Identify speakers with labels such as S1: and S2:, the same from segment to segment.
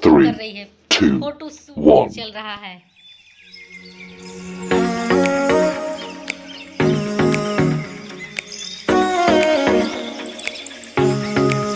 S1: 3,
S2: कर रही है,
S1: 2,
S2: फोटो शूट
S1: 1.
S2: चल रहा है।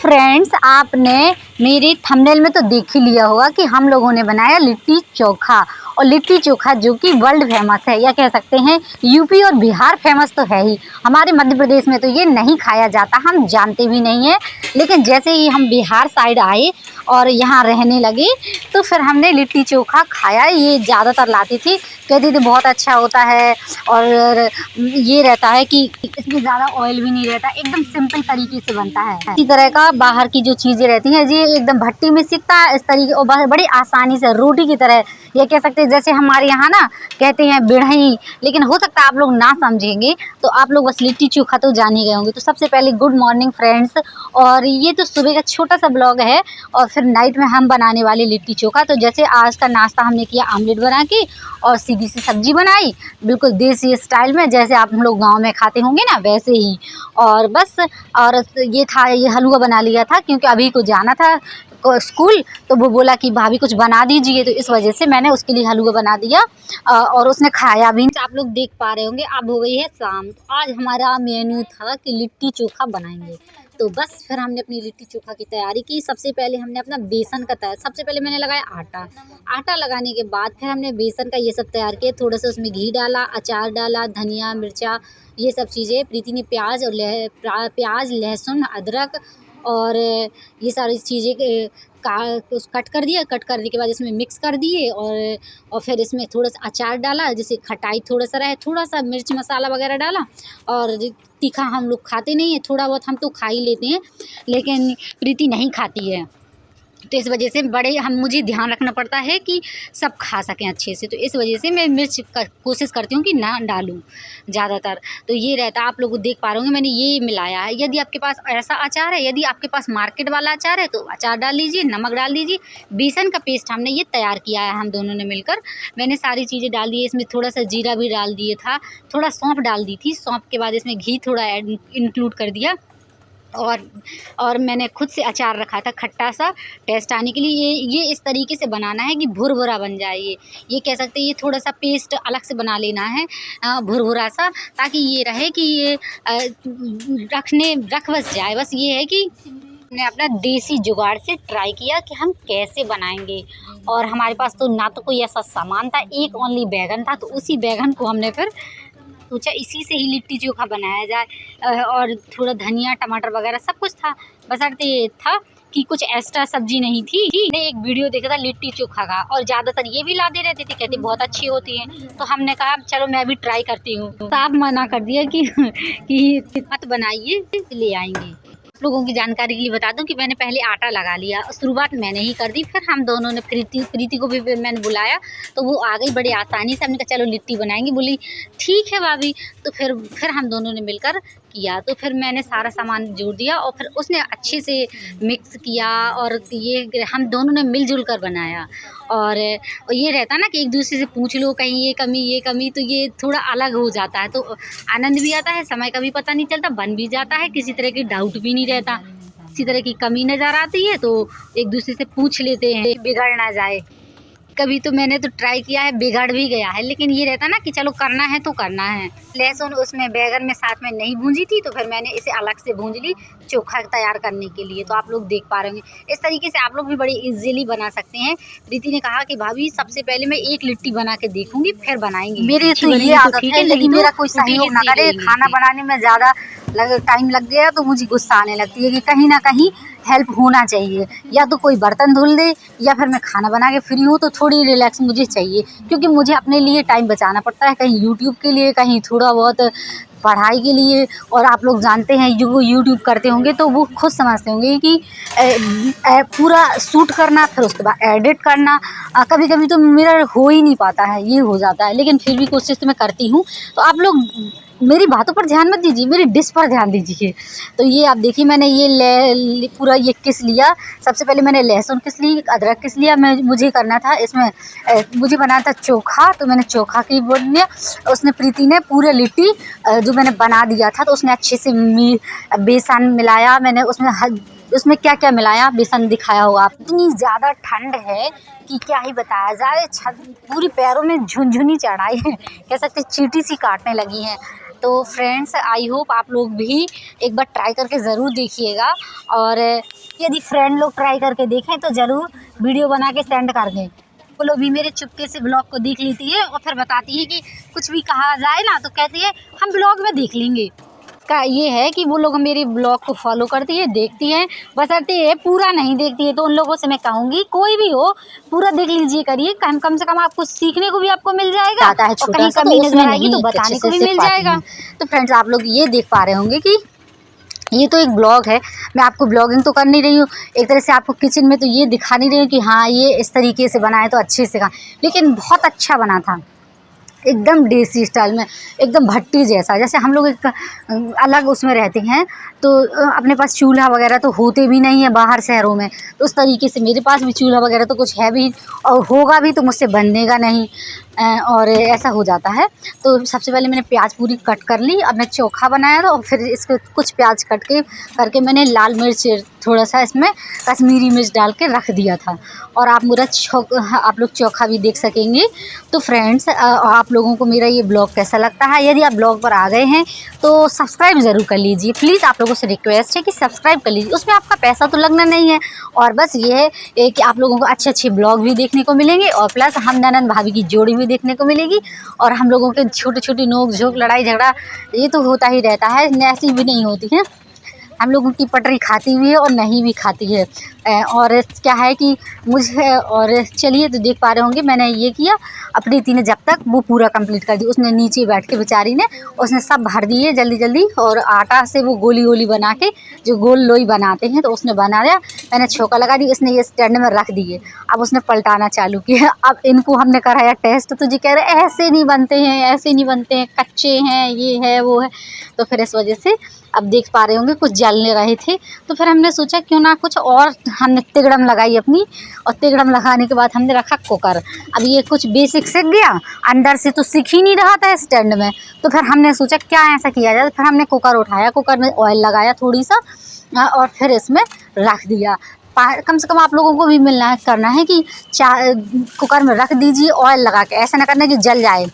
S2: फ्रेंड्स, आपने मेरे थंबनेल में तो देख ही लिया होगा कि हम लोगों ने बनाया लिट्टी चोखा। और लिट्टी चोखा जो कि वर्ल्ड फेमस है, या कह सकते हैं यूपी और बिहार फेमस तो है ही। हमारे मध्य प्रदेश में तो ये नहीं खाया जाता, हम जानते भी नहीं हैं। लेकिन जैसे ही हम बिहार साइड आए और यहाँ रहने लगे तो फिर हमने लिट्टी चोखा खाया। ये ज़्यादातर लाती थी, कहती थी बहुत अच्छा होता है और ये रहता है कि इसमें ज़्यादा ऑयल भी नहीं रहता, एकदम सिंपल तरीके से बनता है। इसी तरह का बाहर की जो चीज़ें रहती हैं जी एकदम भट्टी में सिकता है इस तरीके, और बड़ी आसानी से रोटी की तरह, ये कह सकते हैं जैसे हमारे यहाँ ना कहते हैं बिढ़ई, लेकिन हो सकता है आप लोग ना समझेंगे, तो आप लोग बस लिट्टी चोखा तो जान ही गए होंगे। तो सबसे पहले गुड मॉर्निंग फ्रेंड्स, और ये तो सुबह का छोटा सा ब्लॉग है और फिर नाइट में हम बनाने वाले लिट्टी चोखा। तो जैसे आज का नाश्ता हमने किया आमलेट बना के और सीधी सी सब्जी बनाई, बिल्कुल देसी स्टाइल में, जैसे आप हम लोग गाँव में खाते होंगे ना वैसे ही। और बस, और ये था, ये हलवा बना लिया था क्योंकि अभी को जाना था स्कूल, तो वो बोला कि भाभी कुछ बना दीजिए, तो इस वजह से मैंने उसके लिए हलवा बना दिया और उसने खाया भी। आप लोग देख पा रहे होंगे अब हो गई है शाम। तो आज हमारा मेन्यू था कि लिट्टी चोखा बनाएंगे। तो बस फिर हमने अपनी लिट्टी चोखा की तैयारी की। सबसे पहले हमने अपना बेसन का सबसे पहले मैंने लगाया आटा लगाने के बाद फिर हमने बेसन का ये सब तैयार किया। थोड़ा सा उसमें घी डाला, अचार डाला, धनिया मिर्चा ये सब चीज़ें। प्रीति ने प्याज लहसुन अदरक और ये सारी चीज़ें कट कर दिया। कट करने के बाद इसमें मिक्स कर दिए और फिर इसमें थोड़ा सा अचार डाला, जैसे खटाई थोड़ा सा रहे, थोड़ा सा मिर्च मसाला वगैरह डाला। और तीखा हम लोग खाते नहीं हैं, थोड़ा बहुत हम तो खा ही लेते हैं, लेकिन प्रीति नहीं खाती है, तो इस वजह से मुझे ध्यान रखना पड़ता है कि सब खा सकें अच्छे से। तो इस वजह से मैं मिर्च का कोशिश करती हूँ कि ना डालूं ज़्यादातर। तो ये रहता है, आप लोग देख पा रहे होंगे मैंने ये मिलाया है। यदि आपके पास ऐसा अचार है, यदि आपके पास मार्केट वाला अचार है तो अचार डाल लीजिए, नमक डाल दीजिए। बेसन का पेस्ट हमने ये तैयार किया है हम दोनों ने मिलकर। मैंने सारी चीज़ें डाल दी, इसमें थोड़ा सा जीरा भी डाल दिया था, थोड़ा सौंफ डाल दी थी। सौंफ के बाद इसमें घी थोड़ा इंक्लूड कर दिया और मैंने खुद से अचार रखा था खट्टा सा टेस्ट आने के लिए। ये इस तरीके से बनाना है कि भुरभुरा बन जाए। ये कह सकते हैं ये थोड़ा सा पेस्ट अलग से बना लेना है भुरभुरा सा, ताकि ये रहे कि ये रख बस जाए। बस ये है कि हमने अपना देसी जुगाड़ से ट्राई किया कि हम कैसे बनाएंगे। और हमारे पास तो ना तो कोई ऐसा सामान था, एक ओनली बैगन था, तो उसी बैगन को हमने फिर सोचा इसी से ही लिट्टी चोखा बनाया जाए। और थोड़ा धनिया टमाटर वगैरह सब कुछ था, बशर्ते ये था कि कुछ एक्स्ट्रा सब्जी नहीं थी। मैंने एक वीडियो देखा था लिट्टी चोखा का, और ज़्यादातर ये भी लाते रहते थे, कहते बहुत अच्छी होती है। तो हमने कहा चलो मैं भी ट्राई करती हूँ। तो आप मना कर दिया कि मत बनाइए, ले आएंगे। लोगों की जानकारी के लिए बता दूं कि मैंने पहले आटा लगा लिया, शुरुआत मैंने ही कर दी। फिर हम दोनों ने प्रीति को भी मैंने बुलाया, तो वो आ गई बड़ी आसानी से। हमने कहा चलो लिट्टी बनाएंगे, बोली ठीक है भाभी। तो फिर हम दोनों ने मिलकर किया। तो फिर मैंने सारा सामान जोड़ दिया और फिर उसने अच्छे से मिक्स किया, और ये हम दोनों ने मिलजुल कर बनाया। और ये रहता ना कि एक दूसरे से पूछ लो कहीं ये कमी, तो ये थोड़ा अलग हो जाता है, तो आनंद भी आता है, समय का भी पता नहीं चलता, बन भी जाता है, किसी तरह की डाउट भी नहीं रहता। किसी तरह की कमी नज़र आती है तो एक दूसरे से पूछ लेते हैं, बिगड़ ना जाए। कभी तो मैंने तो ट्राई किया है, बिगड़ भी गया है, लेकिन ये रहता ना कि चलो करना है तो करना है। लहसुन उसमें बैगन में साथ में नहीं भूंजी थी, तो फिर मैंने इसे अलग से भूंज ली चोखा तैयार करने के लिए। तो आप लोग देख पा रहे होंगे इस तरीके से आप लोग भी बड़ी इजीली बना सकते हैं। प्रीति ने कहा कि भाभी सबसे पहले मैं एक लिट्टी बना के देखूंगी, फिर बनाएंगे। मेरी तो ये आदत है, लेकिन मेरा कोई सहयोग ना करे। खाना बनाने में ज़्यादा टाइम लग गया तो मुझे गुस्सा आने लगती है कि कहीं ना कहीं हेल्प होना चाहिए, या तो कोई बर्तन धुल दे या फिर मैं खाना बना के फ्री हूँ तो थोड़ी रिलैक्स मुझे चाहिए, क्योंकि मुझे अपने लिए टाइम बचाना पड़ता है, कहीं यूट्यूब के लिए, कहीं थोड़ा बहुत पढ़ाई के लिए। और आप लोग जानते हैं जो वो यूट्यूब करते होंगे तो वो खुद समझते होंगे कि पूरा शूट करना, फिर उसके बाद एडिट करना, कभी कभी तो मेरा हो ही नहीं पाता है, ये हो जाता है, लेकिन फिर भी कोशिश तो मैं करती हूँ। तो आप लोग मेरी बातों पर ध्यान मत दीजिए, मेरी डिश पर ध्यान दीजिए। तो ये आप देखिए मैंने ये पूरा ये किस लिया। सबसे पहले मैंने लहसुन किस ली, अदरक किस लिया। मुझे करना था इसमें, मुझे बनाना था चोखा, तो मैंने चोखा की बोल लिया। उसने प्रीति ने पूरे लिट्टी जो मैंने बना दिया था, तो उसने अच्छे से बेसन मिलाया। मैंने उसमें उसमें क्या क्या मिलाया बेसन दिखाया होगा आप। इतनी ज़्यादा ठंड है कि क्या ही बताया जाए, छत पूरी पैरों में झुनझुनी चढ़ाई है, कह सकते चींटी सी काटने लगी हैं। तो फ्रेंड्स आई होप आप लोग भी एक बार ट्राई करके ज़रूर देखिएगा, और यदि फ्रेंड लोग ट्राई करके देखें तो ज़रूर वीडियो बना के सेंड कर दें। वो लोग भी मेरे चुपके से ब्लॉग को देख लेती है और फिर बताती है कि कुछ भी कहा जाए ना तो कहती है हम ब्लॉग में देख लेंगे। का ये है कि वो लोग मेरे ब्लॉग को फॉलो करती है, देखती हैं, बशर्ते ये पूरा नहीं देखती है। तो उन लोगों से मैं कहूँगी कोई भी हो पूरा देख लीजिए करिए, कम से कम आपको सीखने को भी आपको मिल जाएगा,
S1: आता है
S2: और
S1: छोटा
S2: कहीं
S1: सा
S2: कमी
S1: तो
S2: नजर
S1: उसमें
S2: आएगी तो
S1: नहीं
S2: बताने
S1: अच्छे
S2: को भी
S1: से
S2: मिल
S1: सीख पाती
S2: जाएगा।
S1: हैं।
S2: तो फ्रेंड्स आप लोग ये देख पा रहे होंगे कि ये तो एक ब्लॉग है, मैं आपको ब्लॉगिंग तो कर नहीं रही हूँ, एक तरह से आपको किचन में तो ये दिखा नहीं रही हूँ कि हाँ ये इस तरीके से बनाए तो अच्छे से खा, लेकिन बहुत अच्छा बना था, एकदम देसी स्टाइल में, एकदम भट्टी जैसा। जैसे हम लोग एक अलग उसमें रहते हैं तो अपने पास चूल्हा वगैरह तो होते भी नहीं है बाहर शहरों में, तो उस तरीके से मेरे पास भी चूल्हा वगैरह तो कुछ है भी, और होगा भी तो मुझसे बनेगा नहीं, और ऐसा हो जाता है। तो सबसे पहले मैंने प्याज पूरी कट कर ली, अब मैं चोखा बनाया था, और फिर इसको कुछ प्याज कट के करके मैंने लाल मिर्च थोड़ा सा इसमें कश्मीरी मिर्च डाल के रख दिया था, और आप मेरा आप लोग चोखा भी देख सकेंगे। तो फ्रेंड्स आप लोगों को मेरा ये ब्लॉग कैसा लगता है, यदि आप ब्लॉग पर आ गए हैं तो सब्सक्राइब ज़रूर कर लीजिए प्लीज़, आप लोगों से रिक्वेस्ट है कि सब्सक्राइब कर लीजिए, उसमें आपका पैसा तो लगना नहीं है, और बस ये है कि आप लोगों को अच्छे अच्छे ब्लॉग भी देखने को मिलेंगे, और प्लस हम ननद भाभी की जोड़ी भी देखने को मिलेगी, और हम लोगों के छोटी छोटी नोक झोंक लड़ाई झगड़ा ये तो होता ही रहता है, ऐसी भी नहीं होती है, हम लोगों की पटरी खाती भी है और नहीं भी खाती है। और क्या है कि मुझे, और चलिए तो देख पा रहे होंगे मैंने ये किया, अपनी प्रीति ने जब तक वो पूरा कंप्लीट कर दी, उसने नीचे बैठ के बेचारी ने उसने सब भर दिए जल्दी जल्दी, और आटा से वो गोली गोली बना के जो गोल लोई बनाते हैं तो उसने बनाया, मैंने छोका लगा दी, उसने ये स्टैंड में रख दिए, अब उसने पलटाना चालू किया। अब इनको हमने कराया टेस्ट, तो जी कह रहे ऐसे नहीं बनते हैं, ऐसे नहीं बनते हैं, कच्चे हैं, ये है वो है, तो फिर इस वजह से अब देख पा रहे होंगे कुछ जलने रहे थे, तो फिर हमने सोचा क्यों ना कुछ और, हमने तिगड़म लगाई अपनी, और तिगड़म लगाने के बाद हमने रखा कुकर। अब ये कुछ बेसिक सीख गया, अंदर से तो सीख ही नहीं रहा था स्टैंड में, तो फिर हमने सोचा क्या ऐसा किया जाए, फिर हमने कुकर उठाया, कुकर में ऑयल लगाया थोड़ी सा, और फिर इसमें रख दिया। कम से कम आप लोगों को भी मिलना है, करना है कि कुकर में रख दीजिए ऑयल लगा के, ऐसा ना करना कि जल जाए,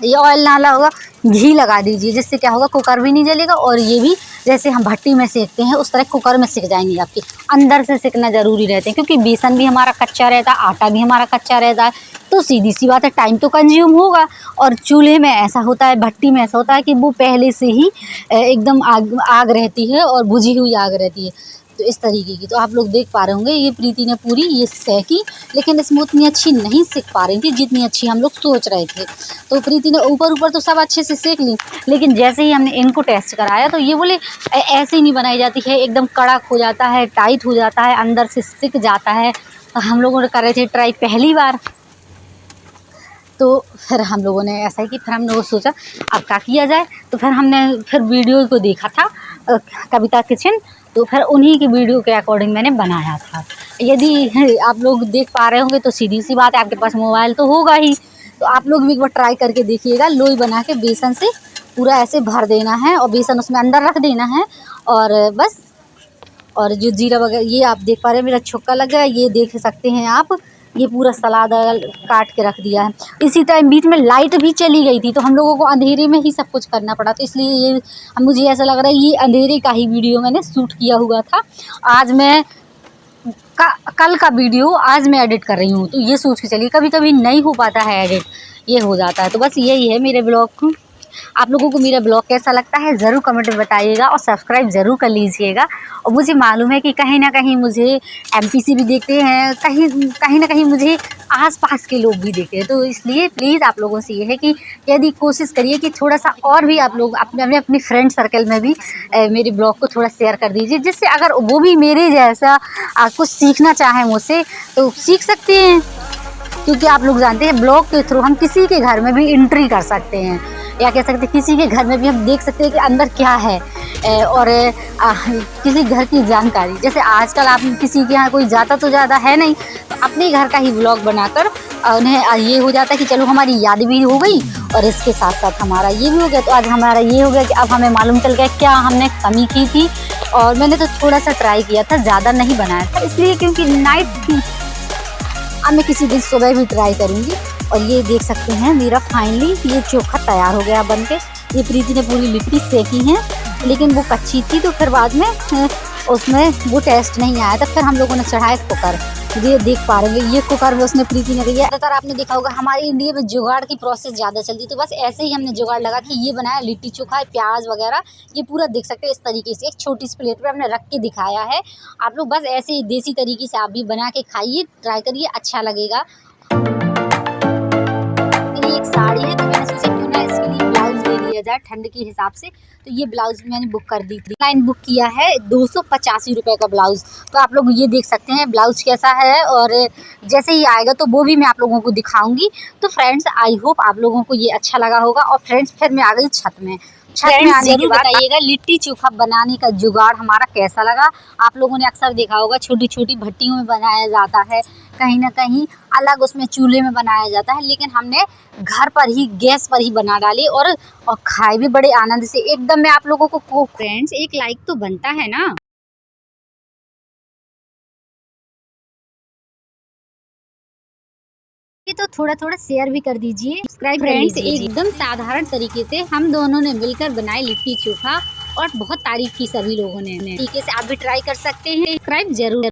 S2: ये ऑयल ना होगा घी लगा दीजिए, जिससे क्या होगा कुकर भी नहीं जलेगा, और ये भी जैसे हम भट्टी में सेकते हैं उस तरह कुकर में सिक जाएंगे आपके, अंदर से सिकना ज़रूरी रहते हैं, क्योंकि बेसन भी हमारा कच्चा रहता है, आटा भी हमारा कच्चा रहता है, तो सीधी सी बात है टाइम तो कंज्यूम होगा। और चूल्हे में ऐसा होता है, भट्टी में ऐसा होता है कि वो पहले से ही एकदम आग रहती है और बुझी हुई आग रहती है, तो इस तरीके की। तो आप लोग देख पा रहे होंगे ये प्रीति ने पूरी ये सेकी, लेकिन इसमें उतनी अच्छी नहीं सेक पा रही थी जितनी अच्छी हम लोग सोच रहे थे। तो प्रीति ने ऊपर ऊपर तो सब अच्छे से सेक ली, लेकिन जैसे ही हमने इनको टेस्ट कराया तो ये बोले ऐसे ही नहीं बनाई जाती है, एकदम कड़क हो जाता है, टाइट हो जाता है, अंदर से सिक जाता है। तो हम लोगों ने कर रहे थे ट्राई पहली बार, तो फिर हम लोगों ने ऐसा ही कि फिर हम लोगों सोचा अब क्या किया जाए, तो फिर हमने फिर वीडियो को देखा था कविता किचन, तो फिर उन्हीं की वीडियो के अकॉर्डिंग मैंने बनाया था। यदि आप लोग देख पा रहे होंगे तो सीधी सी बात है आपके पास मोबाइल तो होगा ही, तो आप लोग भी एक बार ट्राई करके देखिएगा। लोई बना के बेसन से पूरा ऐसे भर देना है और बेसन उसमें अंदर रख देना है, और बस। और जो जीरा वगैरह ये आप देख पा रहे हैं मेरा छुक्का लग गया, ये देख सकते हैं आप, ये पूरा सलाद काट के रख दिया है। इसी टाइम बीच में लाइट भी चली गई थी, तो हम लोगों को अंधेरे में ही सब कुछ करना पड़ा, तो इसलिए ये मुझे ऐसा लग रहा है ये अंधेरे का ही वीडियो मैंने शूट किया हुआ था। आज मैं कल का वीडियो आज मैं एडिट कर रही हूँ, तो ये सोच के चलिए कभी कभी नहीं हो पाता है एडिट, ये हो जाता है। तो बस यही है मेरे ब्लॉग को। आप लोगों को मेरा ब्लॉग कैसा लगता है ज़रूर कमेंट में बताइएगा, और सब्सक्राइब ज़रूर कर लीजिएगा। और मुझे मालूम है कि कहीं ना कहीं मुझे एमपीसी भी देखते हैं, कहीं ना कहीं मुझे आसपास के लोग भी देखते हैं, तो इसलिए प्लीज़ आप लोगों से ये है कि यदि कोशिश करिए कि थोड़ा सा और भी आप लोग अपने फ्रेंड सर्कल में भी मेरे ब्लॉग को थोड़ा शेयर कर दीजिए, जिससे अगर वो भी मेरे जैसा कुछ सीखना चाहें मुझसे तो सीख सकते हैं। क्योंकि आप लोग जानते हैं ब्लॉग के थ्रू हम किसी के घर में भी एंट्री कर सकते हैं, या कह सकते हैं किसी के घर में भी हम देख सकते हैं कि अंदर क्या है, और किसी घर की जानकारी। जैसे आजकल आप किसी के यहाँ कोई जाता तो ज़्यादा है नहीं, तो अपने घर का ही ब्लॉग बनाकर उन्हें ये हो जाता है कि चलो हमारी याद भी हो गई और इसके साथ साथ हमारा ये भी हो गया। तो आज हमारा ये हो गया कि अब हमें मालूम चल गया क्या हमने कमी की थी, और मैंने तो थोड़ा सा ट्राई किया था, ज़्यादा नहीं बनाया था इसलिए, क्योंकि नाइट थी। अब मैं किसी दिन सुबह भी ट्राई करूँगी। और ये देख सकते हैं मेरा फाइनली ये चोखा तैयार हो गया बन के। ये प्रीति ने पूरी लिट्टी सेकी है, लेकिन वो कच्ची थी तो फिर बाद में उसमें वो टेस्ट नहीं आया था। फिर हम लोगों ने चढ़ाया कुकर। ये देख पा रहे हैं, ये कुकर में उसने प्रीति ने दिया। ज़्यादातर आपने देखा होगा हमारे इंडिया में जुगाड़ की प्रोसेस ज़्यादा चलती, तो बस ऐसे ही हमने जुगाड़ लगा के ये बनाया लिट्टी चोखा, प्याज वगैरह ये पूरा देख सकते हैं। इस तरीके से एक छोटी सी प्लेट पे हमने रख के दिखाया है। आप लोग बस ऐसे ही देसी तरीके से आप भी बना के खाइए, ट्राई करिए, अच्छा लगेगा। ये एक साड़ी है, तो मैंने सोचा क्यों ना इसके लिए ब्लाउज ले लिया जाए ठंड के हिसाब से। तो ये ब्लाउज मैंने बुक कर दी थी, लाइन बुक किया है 285 रुपये का ब्लाउज। तो आप लोग ये देख सकते हैं ब्लाउज कैसा है, और जैसे ही आएगा तो वो भी मैं आप लोगों को दिखाऊंगी। तो फ्रेंड्स आई होप आप लोगों को ये अच्छा लगा होगा। और फ्रेंड्स फिर मैं आ गई छत में आने के बाद बताइएगा लिट्टी चोखा बनाने का जुगाड़ हमारा कैसा लगा। आप लोगों ने अक्सर देखा होगा छोटी छोटी भट्टियों में बनाया जाता है, कहीं ना कहीं अलग उसमें चूल्हे में बनाया जाता है, लेकिन हमने घर पर ही गैस पर ही बना डाली और खाए भी बड़े आनंद से एकदम। मैं आप लोगों को फ्रेंड्स एक लाइक तो बनता है ना। तो थोड़ा थोड़ा शेयर भी कर दीजिए, सब्सक्राइब फ्रेंड्स। एकदम साधारण तरीके से हम दोनों ने मिलकर बनाए लिट्टी चोखा और बहुत तारीफ की सभी लोगों ने। तरीके से आप भी ट्राई कर सकते हैं, सब्सक्राइब जरूर।